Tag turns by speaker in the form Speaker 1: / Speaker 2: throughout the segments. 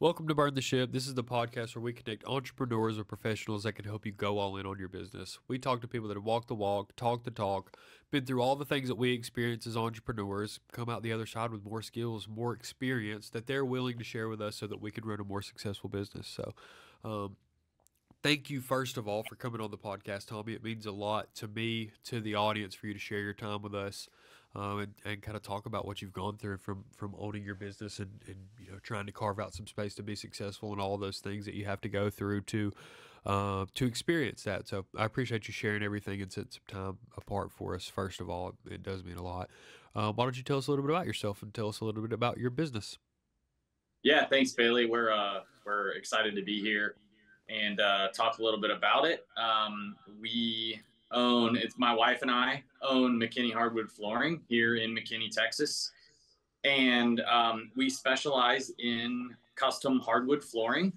Speaker 1: Welcome to Burn the Ship. This is the podcast where we connect entrepreneurs or professionals that can help you go all in on your business. We talk to people that have walked the walk, talked the talk, been through all the things that we experience as entrepreneurs, come out the other side with more skills, more experience that they're willing to share with us so that we can run a more successful business. So, thank you, first of all, for coming on the podcast, Tommy. It means a lot to me, to the audience, for you to share your time with us, and kind of talk about what you've gone through from owning your business and trying to carve out some space to be successful and all those things that you have to go through to experience that. So I appreciate you sharing everything and setting some time apart for us. First of all, it does mean a lot. Why don't you tell us a little bit about yourself and tell us a little bit about your business?
Speaker 2: Yeah, thanks, Bailey. We're excited to be here and talk a little bit about it. We own it's my wife and I own McKinney Hardwood Flooring here in McKinney, Texas, and we specialize in custom hardwood flooring.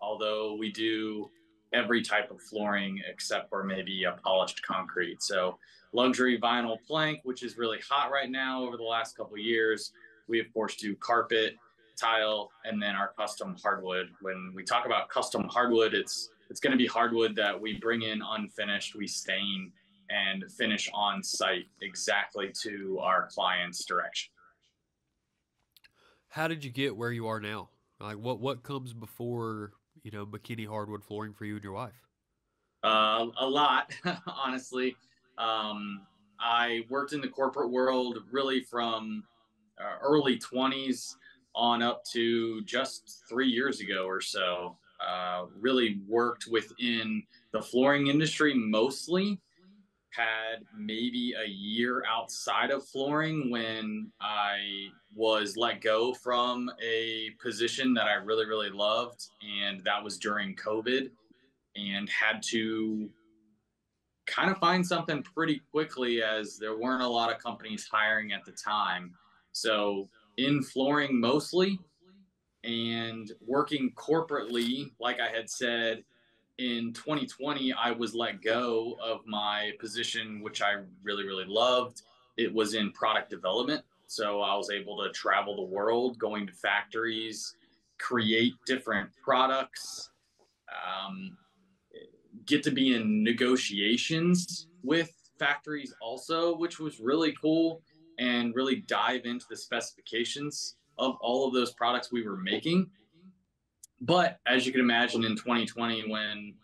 Speaker 2: Although we do every type of flooring except for maybe a polished concrete. So luxury vinyl plank, which is really hot right now over the last couple of years. We of course do carpet, tile, and then our custom hardwood. When we talk about custom hardwood, it's going to be hardwood that we bring in unfinished, we stain and finish on site exactly to our client's direction.
Speaker 1: How did you get where you are now? Like what comes before McKinney Hardwood Flooring for you and your wife?
Speaker 2: A lot, honestly. I worked in the corporate world really from early 20s on up to just 3 years ago or so. Really worked within the flooring industry mostly. Had maybe a year outside of flooring when I was let go from a position that I really, really loved. And that was during COVID, and had to kind of find something pretty quickly as there weren't a lot of companies hiring at the time. So, in flooring mostly, and working corporately, like I had said, in 2020, I was let go of my position, which I really, really loved. It was in product development. So I was able to travel the world, going to factories, create different products, um, get to be in negotiations with factories also, which was really cool, and really dive into the specifications of all of those products we were making. But as you can imagine, in 2020, when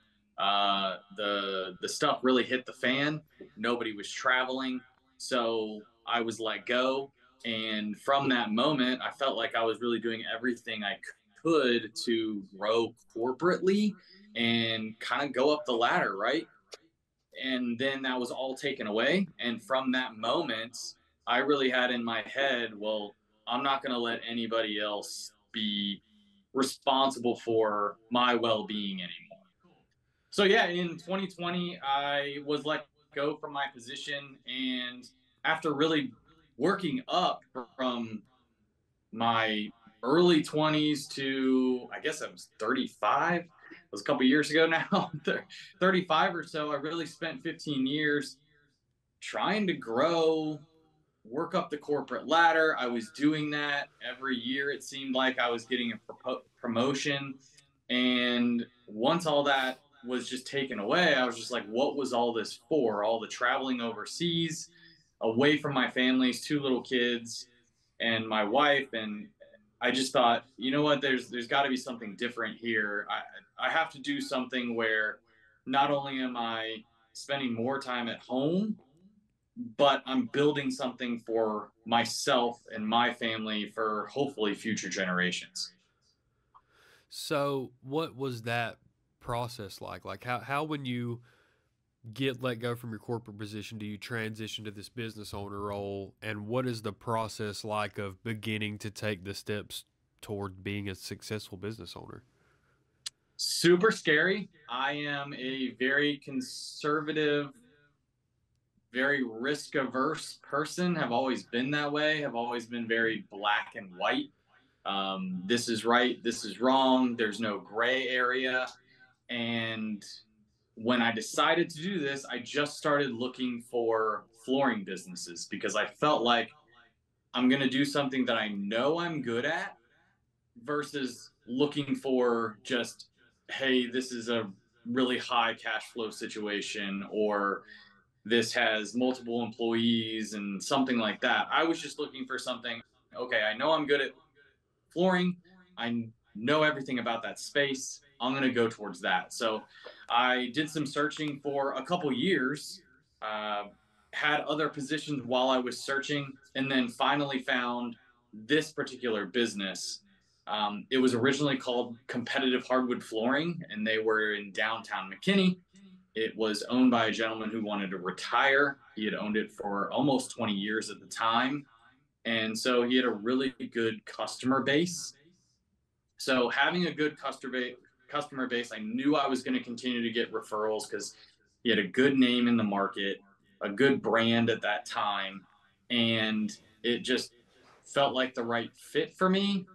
Speaker 2: the stuff really hit the fan, nobody was traveling, so I was let go. And from that moment, I felt like I was really doing everything I could to grow corporately and kind of go up the ladder, right? And then that was all taken away. And from that moment, I really had in my head, well, I'm not going to let anybody else be responsible for my well-being anymore. So yeah, in 2020, I was let go from my position, and after really working up from my early 20s to, I guess I was 35. It was a couple years ago now, 35 or so. I really spent 15 years trying to grow, work up the corporate ladder. I was doing that every year. It seemed like I was getting a promotion. And once all that was just taken away, I was just like, what was all this for? All the traveling overseas, away from my family's two little kids and my wife. And I just thought, you know what, there's got to be something different here. I have to do something where not only am I spending more time at home, but I'm building something for myself and my family for hopefully future generations.
Speaker 1: So, what was that process like? Like, how when you get let go from your corporate position, do you transition to this business owner role? And what is the process like of beginning to take the steps toward being a successful business owner?
Speaker 2: Super scary. I am a very conservative, very risk averse person, have always been that way, have always been very black and white. This is right, this is wrong, there's no gray area. And when I decided to do this, I just started looking for flooring businesses because I felt like I'm going to do something that I know I'm good at, versus looking for just, hey, this is a really high cash flow situation, or this has multiple employees and something like that. I was just looking for something, okay, I know I'm good at flooring. I know everything about that space. I'm going to go towards that. So I did some searching for a couple years, uh, had other positions while I was searching, and then finally found this particular business. It was originally called Competitive Hardwood Flooring, and they were in downtown McKinney. It was owned by a gentleman who wanted to retire. He had owned it for almost 20 years at the time. And so he had a really good customer base. So having a good customer base, I knew I was going to continue to get referrals because he had a good name in the market, a good brand at that time, and it just felt like the right fit for me.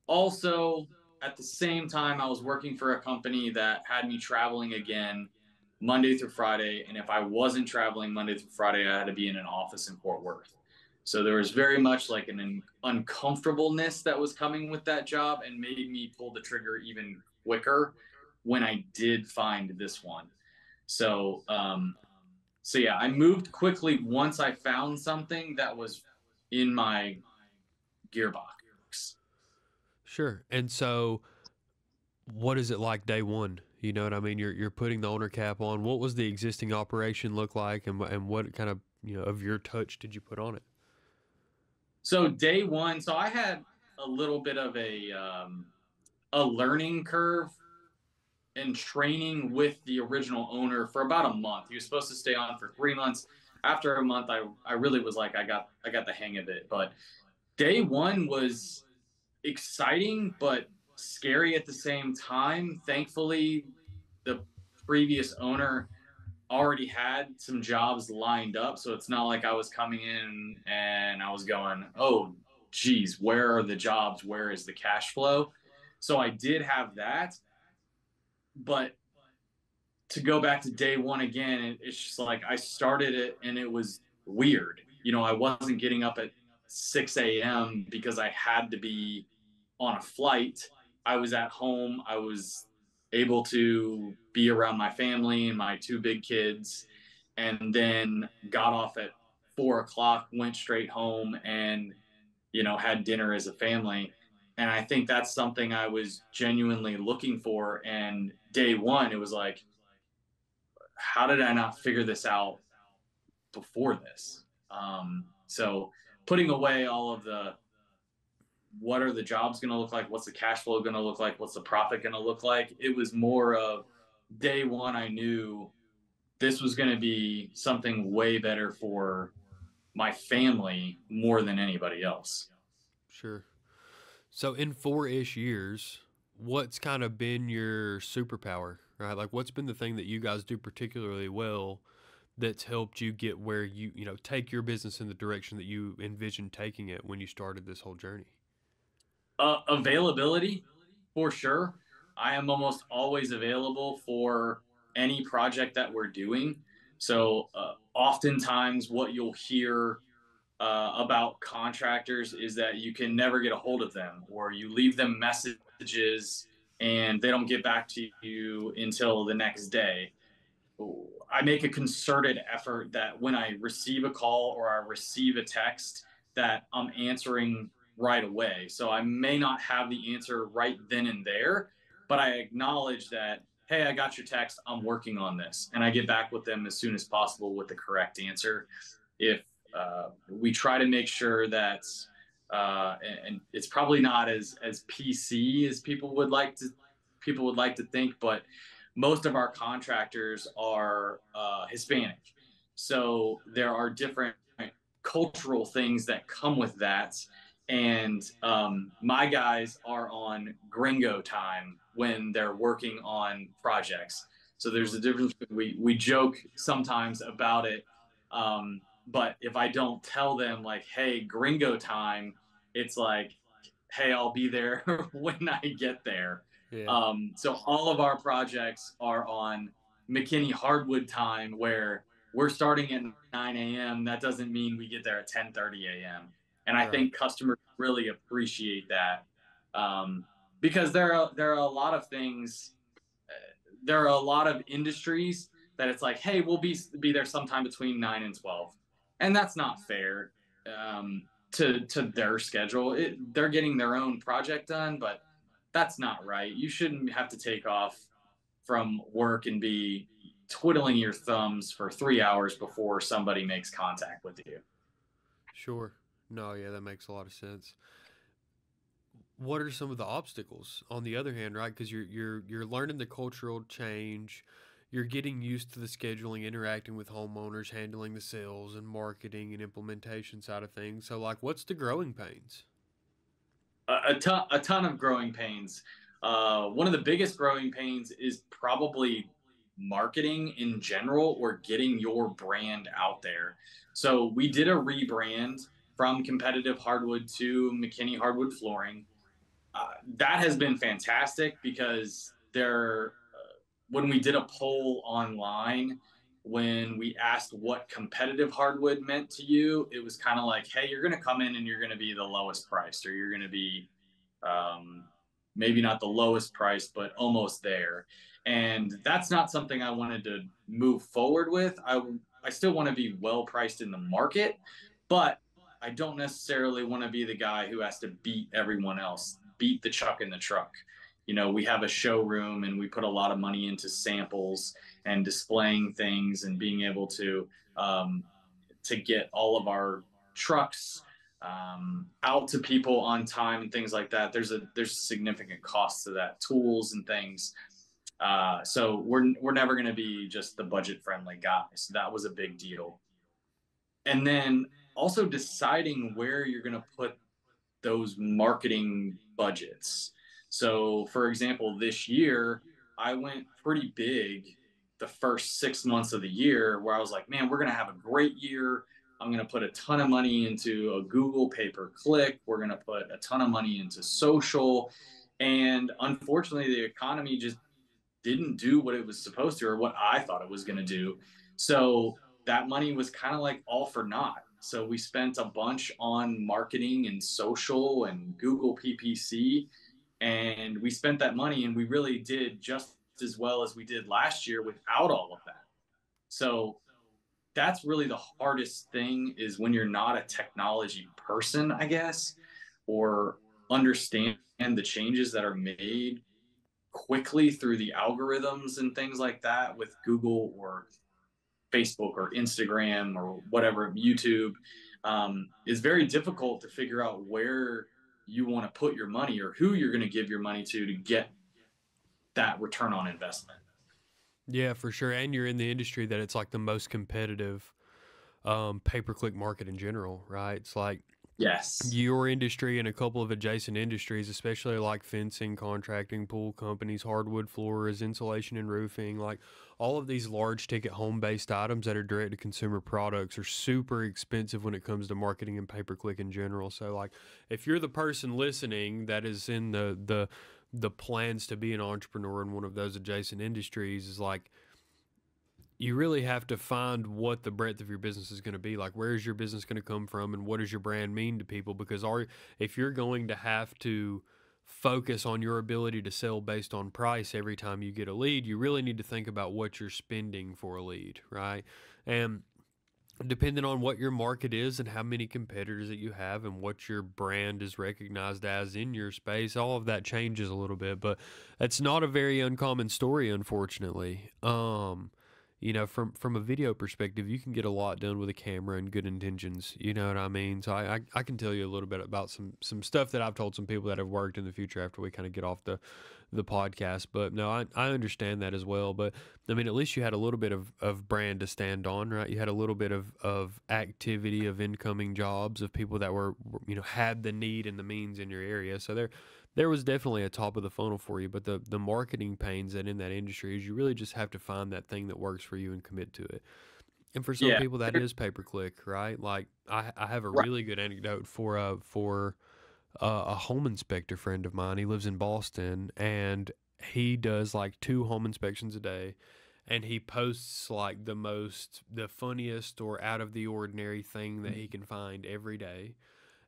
Speaker 2: Also, at the same time, I was working for a company that had me traveling again Monday through Friday. And if I wasn't traveling Monday through Friday, I had to be in an office in Fort Worth. So there was very much like an uncomfortableness that was coming with that job and made me pull the trigger even quicker when I did find this one. So, so yeah, I moved quickly once I found something that was in my gearbox.
Speaker 1: Sure. And so, what is it like day one? You know what I mean? You're putting the owner cap on. What was the existing operation look like, and what kind of of your touch did you put on it?
Speaker 2: So day one, so I had a little bit of a learning curve and training with the original owner for about a month. He was supposed to stay on for 3 months. After a month, I really was like, I got the hang of it. But day one was exciting but scary at the same time. Thankfully, the previous owner already had some jobs lined up, so it's not like I was coming in and I was going, oh geez, where are the jobs, where is the cash flow? So I did have that, but to go back to day one again, it's just like I started it and it was weird. I wasn't getting up at 6 a.m. because I had to be on a flight. I was at home. I was able to be around my family and my two big kids, and then got off at 4 o'clock, went straight home, and had dinner as a family. And I think that's something I was genuinely looking for. And day one, it was like, how did I not figure this out before this? So putting away all of the, what are the jobs going to look like? What's the cash flow going to look like? What's the profit going to look like? It was more of day one, I knew this was going to be something way better for my family more than anybody else.
Speaker 1: Sure. So in 4-ish years, what's kind of been your superpower, right? Like what's been the thing that you guys do particularly well that's helped you get where take your business in the direction that you envisioned taking it when you started this whole journey?
Speaker 2: Availability, for sure. I am almost always available for any project that we're doing. So, oftentimes, what you'll hear about contractors is that you can never get a hold of them, or you leave them messages and they don't get back to you until the next day. I make a concerted effort that when I receive a call or I receive a text, that I'm answering right away. So I may not have the answer right then and there, but I acknowledge that, hey, I got your text, I'm working on this, and I get back with them as soon as possible with the correct answer. If we try to make sure that, and it's probably not as PC as people would like to think, but most of our contractors are Hispanic. So there are different cultural things that come with that. And my guys are on gringo time when they're working on projects. So there's
Speaker 1: Sure.
Speaker 2: a difference. We joke sometimes about it. But if I don't tell them, like, hey, gringo time, it's like, hey, I'll be there when I get there.
Speaker 1: Yeah.
Speaker 2: So all of our projects are on McKinney Hardwood time, where we're starting at 9 a.m. That doesn't mean we get there at 10:30 a.m. And I
Speaker 1: Right.
Speaker 2: think customers really appreciate that. um, because there are a lot of things, there are a lot of industries that it's like, hey, we'll be there sometime between 9 and 12, and that's not fair, to their schedule. They're getting their own project done, but that's not right. You shouldn't have to take off from work and be twiddling your thumbs for 3 hours before somebody makes contact with you.
Speaker 1: Sure. No, yeah, that makes a lot of sense. What are some of the obstacles on the other hand, right? Because you're learning the cultural change, you're getting used to the scheduling, interacting with homeowners, handling the sales and marketing and implementation side of things. So, like, what's the growing pains?
Speaker 2: A ton of growing pains. One of the biggest growing pains is probably marketing in general, or getting your brand out there. So we did a rebrand from Competitive Hardwood to McKinney Hardwood Flooring. That has been fantastic because when we did a poll online, when we asked what competitive hardwood meant to you, it was kind of like, hey, you're going to come in and you're going to be the lowest priced, or you're going to be, um, maybe not the lowest price, but almost there. And that's not something I wanted to move forward with. I still want to be well priced in the market, but I don't necessarily want to be the guy who has to beat everyone else, beat the chuck in the truck. We have a showroom and we put a lot of money into samples and displaying things and being able um, to get all of our trucks out to people on time and things like that. There's significant costs to that, tools and things. So we're never going to be just the budget friendly guy. So that was a big deal. And then also deciding where you're going to put those marketing budgets. So, for example, this year, I went pretty big the first 6 months of the year, where I was like, man, we're going to have a great year. I'm going to put a ton of money into a Google pay per click. We're going to put a ton of money into social. And unfortunately, the economy just didn't do what it was supposed to, or what I thought it was going to do. So that money was kind of like all for naught. So we spent a bunch on marketing and social and Google PPC, and we spent that money, and we really did just as well as we did last year without all of that. So that's really the hardest thing, is when you're not a technology person, I guess, or understand the changes that are made quickly through the algorithms and things like that with Google or Facebook or Instagram or whatever, YouTube, is very difficult to figure out where you want to put your money, or who you're going to give your money to get that return on investment.
Speaker 1: Yeah, for sure. And you're in the industry that it's like the most competitive pay per click market in general, right? It's like
Speaker 2: Yes.
Speaker 1: your industry and a couple of adjacent industries, especially like fencing, contracting, pool companies, hardwood floors, insulation and roofing, like all of these large ticket home based items that are direct to consumer products are super expensive when it comes to marketing and pay per click in general. So like if you're the person listening that is in the plans to be an entrepreneur in one of those adjacent industries, is like you really have to find what the breadth of your business is going to be. Like, where is your business going to come from, and what does your brand mean to people? Because if you're going to have to focus on your ability to sell based on price every time you get a lead, you really need to think about what you're spending for a lead, right? And depending on what your market is and how many competitors that you have and what your brand is recognized as in your space, all of that changes a little bit. But it's not a very uncommon story, unfortunately. From a video perspective, you can get a lot done with a camera and good intentions. You know what I mean? So I can tell you a little bit about some stuff that I've told some people that have worked in the future after we kind of get off the podcast. But no, I understand that as well. But I mean, at least you had a little bit of brand to stand on, right? You had a little bit of activity, of incoming jobs, of people that were, had the need and the means in your area. So there was definitely a top of the funnel for you. But the marketing pains that in that industry is you really just have to find that thing that works for you and commit to it. And for some
Speaker 2: Yeah.
Speaker 1: people, that is pay per click, right? Like I have a
Speaker 2: Right.
Speaker 1: really good anecdote for a home inspector friend of mine. He lives in Boston, and he does like 2 home inspections a day, and he posts like the funniest or out of the ordinary thing that he can find every day.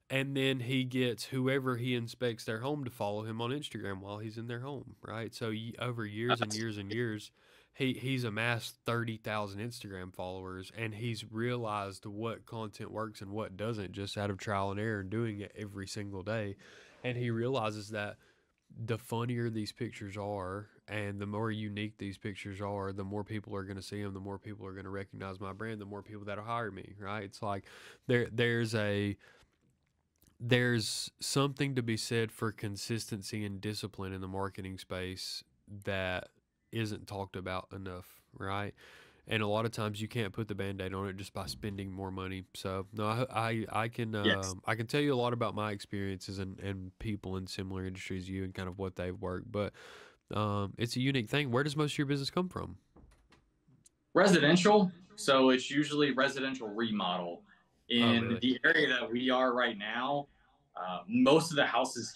Speaker 1: and then he gets whoever he inspects their home to follow him on Instagram while he's in their home, right? So over years and years and years, he's amassed 30,000 Instagram followers, and he's realized what content works and what doesn't just out of trial and error and doing it every single day. And he realizes that the funnier these pictures are and the more unique these pictures are, the more people are going to see them, the more people are going to recognize my brand, the more people that'll hire me, right? It's like there's something to be said for consistency and discipline in the marketing space that isn't talked about enough, right? And a lot of times you can't put the band-aid on it just by spending more money. So no,
Speaker 2: Yes.
Speaker 1: I can tell you a lot about my experiences and people in similar industries as you and kind of what they've worked, but it's a unique thing. Where does most of your business come from?
Speaker 2: Residential. So it's usually residential remodel.
Speaker 1: Oh,
Speaker 2: In
Speaker 1: really?
Speaker 2: the area that we are right now, most of the houses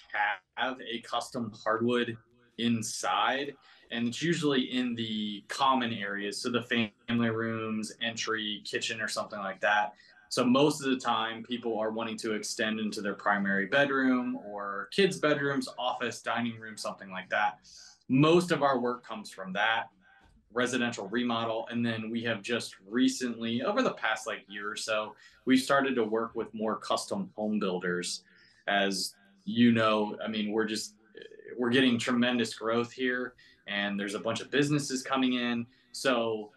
Speaker 2: have a custom hardwood inside, and it's usually in the common areas. So the family rooms, entry, kitchen, or something like that. So most of the time, people are wanting to extend into their primary bedroom or kids' bedrooms, office, dining room, something like that. Most of our work comes from that residential remodel. And then we have just recently, over the past like year or so, we've started to work with more custom home builders. As you know, I mean, we're getting tremendous growth here, and there's a bunch of businesses coming in. So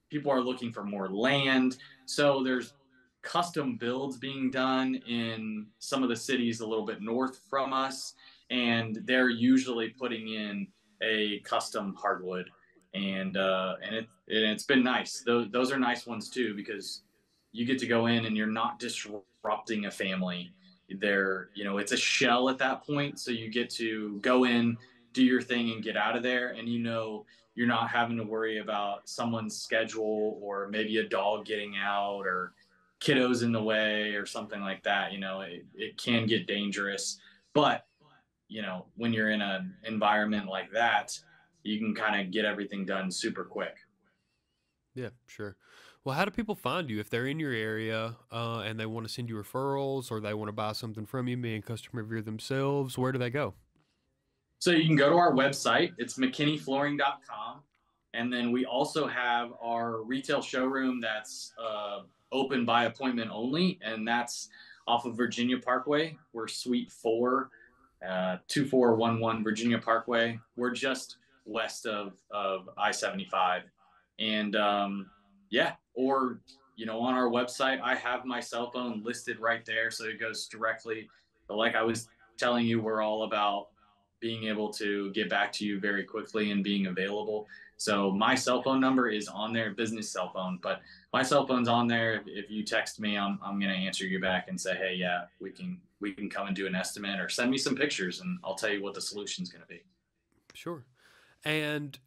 Speaker 2: people are looking for more land. So there's custom builds being done in some of the cities a little bit north from us, and they're usually putting in a custom hardwood, and it's been nice. Those are nice ones too, because you get to go in and you're not disrupting a family. It's a shell at that point, so you get to go in, do your thing, and get out of there, and you're not having to worry about someone's schedule or maybe a dog getting out or kiddos in the way or something like that. It can get dangerous, but when you're in an environment like that, you can kind of get everything done super quick.
Speaker 1: Yeah, sure. Well, how do people find you if they're in your area and they want to send you referrals or they want to buy something from you, being a customer reviewer themselves? Where do they go?
Speaker 2: So you can go to our website. It's mckinneyflooring.com. And then we also have our retail showroom that's open by appointment only. And that's off of Virginia Parkway. We're Suite 4, 2411 Virginia Parkway. We're just west of I-75. And yeah, or, on our website, I have my cell phone listed right there. So it goes directly. But like I was telling you, we're all about being able to get back to you very quickly and being available. So my cell phone number is on there, business cell phone, but my cell phone's on there. If you text me, I'm going to answer you back and say, hey, yeah, we can come and do an estimate, or send me some pictures and I'll tell you what the solution's going to be.
Speaker 1: Sure. And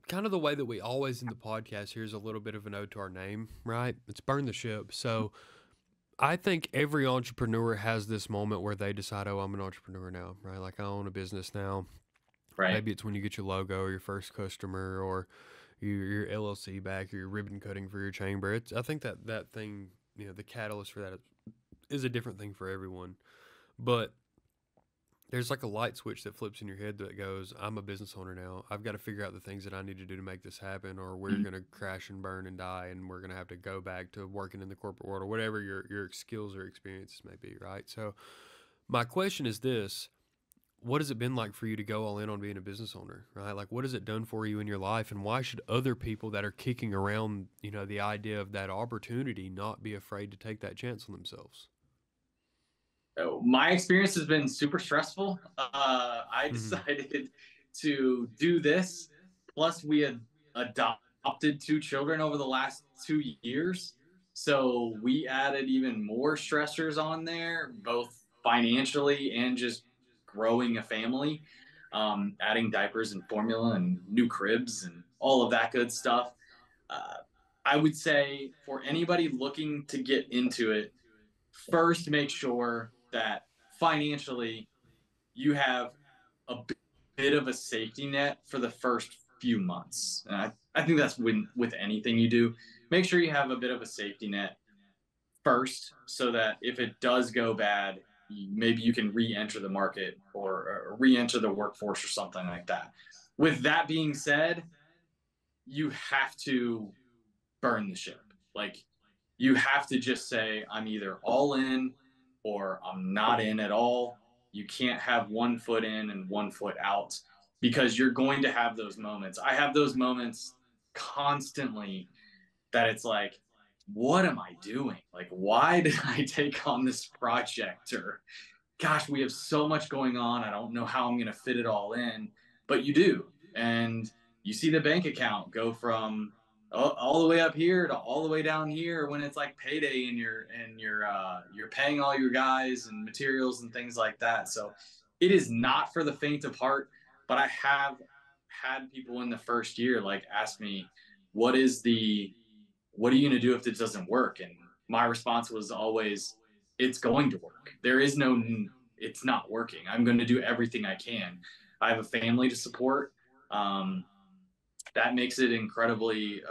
Speaker 1: kind of the way that we always in the podcast here is a little bit of an ode to our name, right? It's burn the ship. So I think every entrepreneur has this moment where they decide, oh, I'm an entrepreneur now, right? Like I own a business now.
Speaker 2: Right.
Speaker 1: Maybe it's when you get your logo or your first customer or your LLC back or your ribbon cutting for your chamber. I think that thing, the catalyst for that is a different thing for everyone. But there's like a light switch that flips in your head that goes, I'm a business owner now. I've got to figure out the things that I need to do to make this happen, or we're going to crash and burn and die, and we're going to have to go back to working in the corporate world or whatever your skills or experiences may be, right? So, my question is this: what has it been like for you to go all in on being a business owner, right? Like, what has it done for you in your life, and why should other people that are kicking around, the idea of that opportunity not be afraid to take that chance on themselves?
Speaker 2: So my experience has been super stressful. I
Speaker 1: Mm-hmm.
Speaker 2: decided to do this. Plus, we had adopted two children over the last 2 years. So we added even more stressors on there, both financially and just growing a family, adding diapers and formula and new cribs and all of that good stuff. Uh, I would say for anybody looking to get into it, first make sure that financially you have a bit of a safety net for the first few months. And I think that's with anything you do. Make sure you have a bit of a safety net first, so that if it does go bad, maybe you can re-enter the market or re-enter the workforce or something like that. With that being said, you have to burn the ship. Like, you have to just say, I'm either all in or I'm not in at all. You can't have one foot in and one foot out, because you're going to have those moments. I have those moments constantly that it's like, what am I doing? Like, why did I take on this project? Or, gosh, we have so much going on. I don't know how I'm going to fit it all in, but you do. And you see the bank account go from all the way up here to all the way down here when it's like payday, and you're paying all your guys and materials and things like that. So it is not for the faint of heart, but I have had people in the first year like ask me, what are you going to do if this doesn't work? And my response was always, it's going to work. There is no, it's not working. I'm going to do everything I can. I have a family to support. Um, that makes it incredibly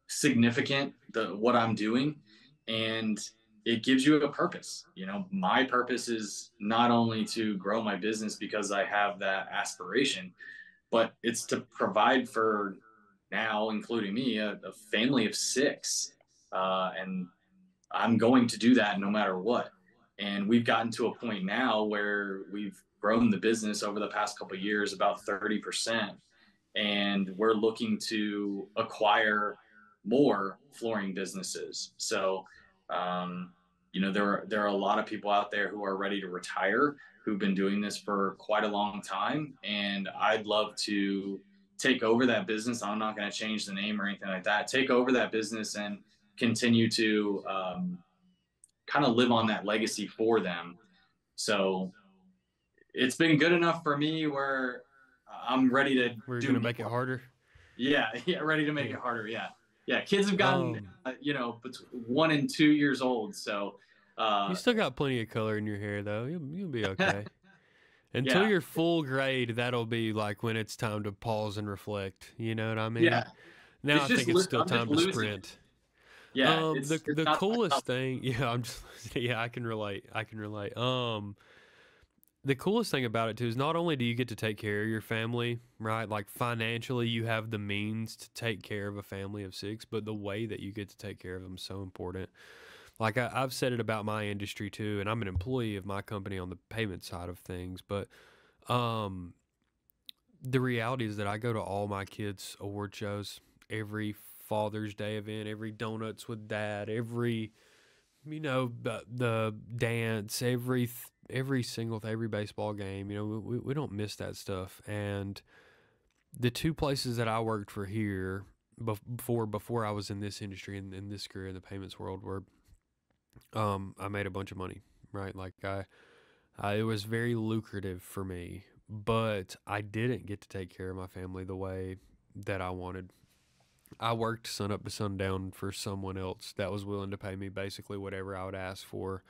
Speaker 2: significant, what I'm doing. And it gives you a purpose. You know, my purpose is not only to grow my business because I have that aspiration, but it's to provide for, now including me, a family of six. And I'm going to do that no matter what. And we've gotten to a point now where we've grown the business over the past couple of years about 30%. And we're looking to acquire more flooring businesses. So, there are a lot of people out there who are ready to retire, who've been doing this for quite a long time. And I'd love to take over that business. I'm not going to change the name or anything like that. Take over that business and continue to kind of live on that legacy for them. So it's been good enough for me where I'm ready to
Speaker 1: We're
Speaker 2: do
Speaker 1: gonna make it
Speaker 2: more.
Speaker 1: harder.
Speaker 2: Yeah, yeah, ready to make
Speaker 1: Yeah.
Speaker 2: it harder. Yeah, yeah. Kids have gotten,
Speaker 1: Um,
Speaker 2: between 1 and 2 years old. So,
Speaker 1: you
Speaker 2: uh,
Speaker 1: still got plenty of color in your hair though. You'll be okay. Until
Speaker 2: yeah,
Speaker 1: you're full grade, that'll be like when it's time to pause and reflect. You know what I
Speaker 2: yeah.
Speaker 1: mean? Now I think it's still
Speaker 2: I'm just
Speaker 1: time to
Speaker 2: losing it.
Speaker 1: sprint.
Speaker 2: Yeah,
Speaker 1: The
Speaker 2: it's not my
Speaker 1: coolest
Speaker 2: cup.
Speaker 1: thing, yeah, I'm just yeah, I can relate. I can relate. The coolest thing about it too is not only do you get to take care of your family, right? Like financially, you have the means to take care of a family of six, but the way that you get to take care of them is so important. Like I've said it about my industry too, and I'm an employee of my company on the payment side of things, but um, the reality is that I go to all my kids' award shows, every Father's Day event, every Donuts with Dad, every the dance, every single every baseball game. We don't miss that stuff. And the two places that I worked for here before I was in this industry and in this career in the payments world were I made a bunch of money, right? Like it was very lucrative for me, but I didn't get to take care of my family the way that I wanted. I worked sun up to sundown for someone else that was willing to pay me basically whatever I would ask for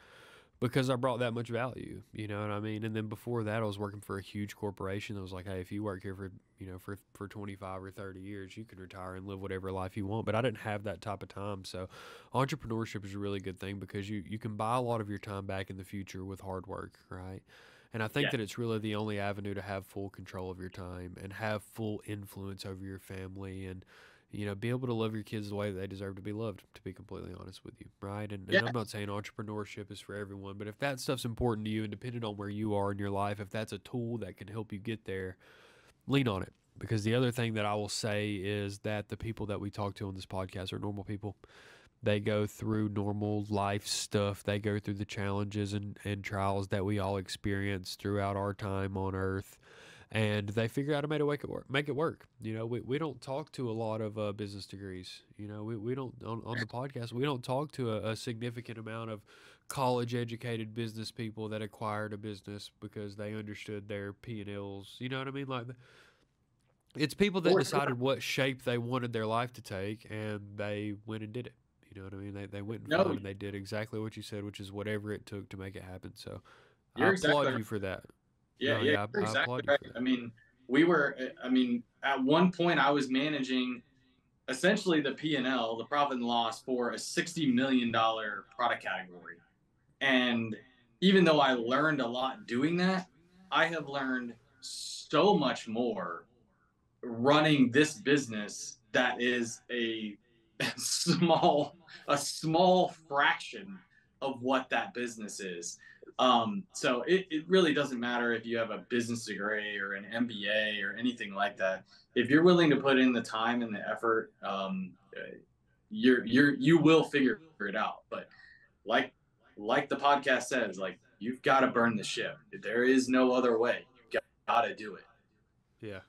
Speaker 1: because I brought that much value. You know what I mean? And then before that, I was working for a huge corporation that was like, hey, if you work here for, for 25 or 30 years, you can retire and live whatever life you want. But I didn't have that type of time. So entrepreneurship is a really good thing because you can buy a lot of your time back in the future with hard work, right? And I think
Speaker 2: Yeah,
Speaker 1: that it's really the only avenue to have full control of your time and have full influence over your family and be able to love your kids the way that they deserve to be loved, to be completely honest with you, right? And
Speaker 2: yeah,
Speaker 1: I'm not saying entrepreneurship is for everyone, but if that stuff's important to you and depending on where you are in your life, if that's a tool that can help you get there, lean on it. Because the other thing that I will say is that the people that we talk to on this podcast are normal people. They go through normal life stuff. They go through the challenges and trials that we all experience throughout our time on earth and they figure out a way to make it work. We don't talk to a lot of business degrees. We don't on the podcast. We don't talk to a significant amount of college educated business people that acquired a business because they understood their P&Ls. You know what I mean? Like it's people that
Speaker 2: for sure.
Speaker 1: decided what shape they wanted their life to take, and they went and did it. You know what I mean? They went and
Speaker 2: No,
Speaker 1: found and they did exactly what you said, which is whatever it took to make it happen. So I
Speaker 2: you're exactly
Speaker 1: applaud
Speaker 2: right.
Speaker 1: you for that.
Speaker 2: Yeah,
Speaker 1: No,
Speaker 2: yeah,
Speaker 1: yeah,
Speaker 2: you're
Speaker 1: I
Speaker 2: exactly
Speaker 1: applaud you
Speaker 2: right.
Speaker 1: for that.
Speaker 2: At one point I was managing essentially the P&L, the profit and loss for a $60 million product category. And even though I learned a lot doing that, I have learned so much more running this business that is a small a small fraction of what that business is. So it really doesn't matter if you have a business degree or an MBA or anything like that. If you're willing to put in the time and the effort, you will figure it out. But like like the podcast says, like you've got to burn the ship. There is no other way. You've got to do it.
Speaker 1: Yeah.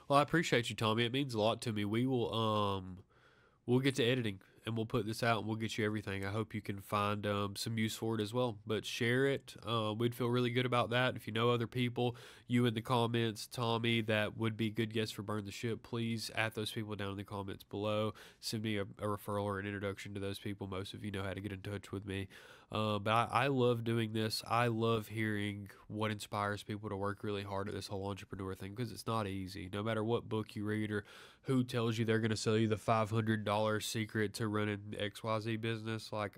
Speaker 1: Well, I appreciate you, Tommy. It means a lot to me. We'll get to editing and we'll put this out and we'll get you everything. I hope you can find some use for it as well. But share it. We'd feel really good about that. If you know other people, you in the comments, Tommy, that would be good guests for Burn the Ship, please add those people down in the comments below. Send me a referral or an introduction to those people. Most of you know how to get in touch with me. But I love doing this. I love hearing what inspires people to work really hard at this whole entrepreneur thing because it's not easy. No matter what book you read or who tells you they're going to sell you the $500 secret to running XYZ business, like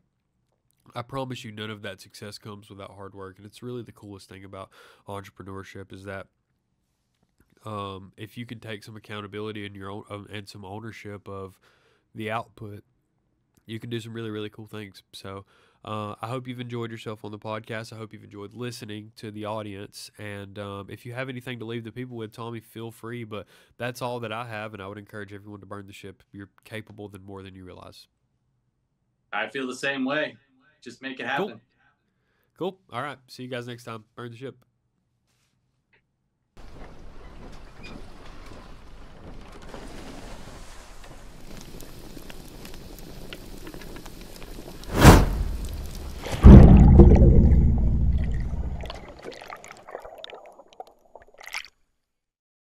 Speaker 1: I promise you, none of that success comes without hard work. And it's really the coolest thing about entrepreneurship is that if you can take some accountability in your own and some ownership of the output, you can do some really, really cool things. So I hope you've enjoyed yourself on the podcast. I hope you've enjoyed listening to the audience. And if you have anything to leave the people with, Tommy, feel free. But that's all that I have. And I would encourage everyone to burn the ship. You're capable than more than you realize.
Speaker 2: I feel the same way. Just make it happen.
Speaker 1: Cool. Cool. All right. See you guys next time. Burn the ship.